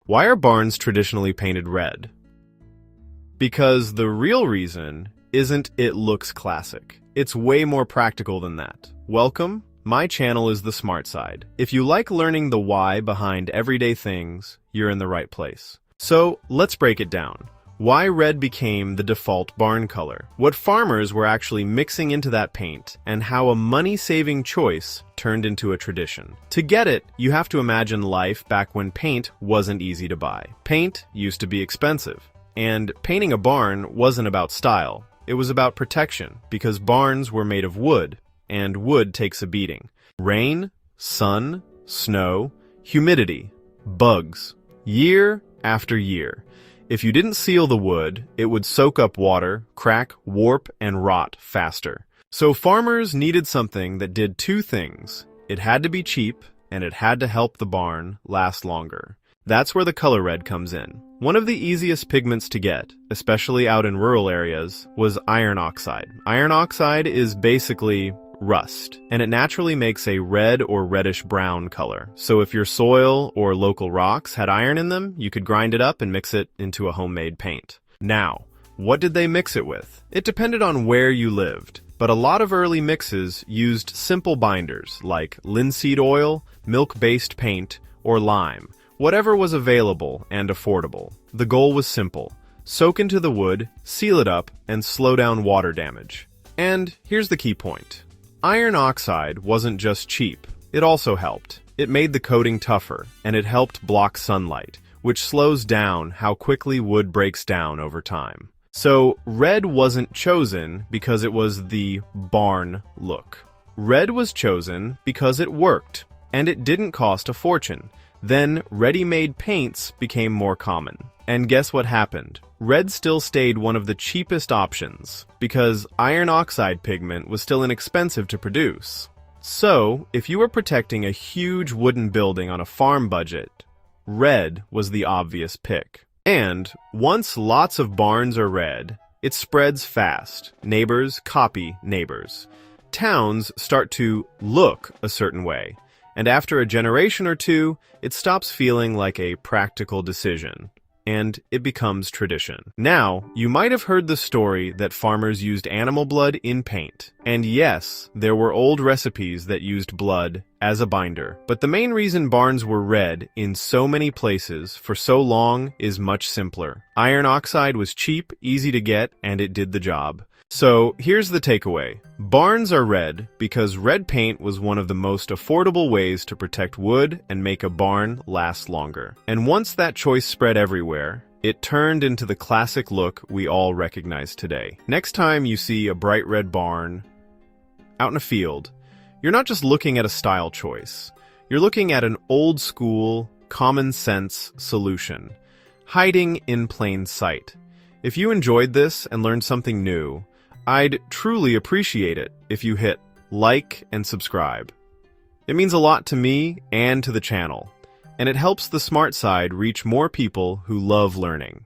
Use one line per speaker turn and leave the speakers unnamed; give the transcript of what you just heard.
Why are barns traditionally painted red? Because the real reason isn't it looks classic. It's way more practical than that. Welcome, my channel is The Smart Side. If you like learning the why behind everyday things, you're in the right place. So let's break it down. Why red became the default barn color, what farmers were actually mixing into that paint, and how a money-saving choice turned into a tradition. To get it, you have to imagine life back when paint wasn't easy to buy. Paint used to be expensive, and painting a barn wasn't about style. It was about protection, because barns were made of wood, and wood takes a beating. Rain, sun, snow, humidity, bugs, year after year. If you didn't seal the wood, it would soak up water, crack, warp, and rot faster. So farmers needed something that did two things. It had to be cheap, and it had to help the barn last longer. That's where the color red comes in. One of the easiest pigments to get, especially out in rural areas, was iron oxide. Iron oxide is basically rust, and it naturally makes a red or reddish-brown color. So if your soil or local rocks had iron in them, you could grind it up and mix it into a homemade paint. Now, what did they mix it with? It depended on where you lived, but a lot of early mixes used simple binders like linseed oil, milk-based paint, or lime, whatever was available and affordable. The goal was simple: soak into the wood, seal it up, and slow down water damage. And here's the key point. Iron oxide wasn't just cheap, it also helped. It made the coating tougher, and it helped block sunlight, which slows down how quickly wood breaks down over time. So red wasn't chosen because it was the barn look. Red was chosen because it worked, and it didn't cost a fortune. Then ready-made paints became more common. And guess what happened? Red still stayed one of the cheapest options, because iron oxide pigment was still inexpensive to produce. So, if you were protecting a huge wooden building on a farm budget, red was the obvious pick. And once lots of barns are red, it spreads fast. Neighbors copy neighbors. Towns start to look a certain way. And after a generation or two, it stops feeling like a practical decision, and it becomes tradition. Now, you might have heard the story that farmers used animal blood in paint. And yes, there were old recipes that used blood as a binder. But the main reason barns were red in so many places for so long is much simpler. Iron oxide was cheap, easy to get, and it did the job. So here's the takeaway. Barns are red because red paint was one of the most affordable ways to protect wood and make a barn last longer. And once that choice spread everywhere, it turned into the classic look we all recognize today. Next time you see a bright red barn out in a field, you're not just looking at a style choice. You're looking at an old school, common sense solution, hiding in plain sight. If you enjoyed this and learned something new, I'd truly appreciate it if you hit like and subscribe. It means a lot to me and to the channel, and it helps The Smart Side reach more people who love learning.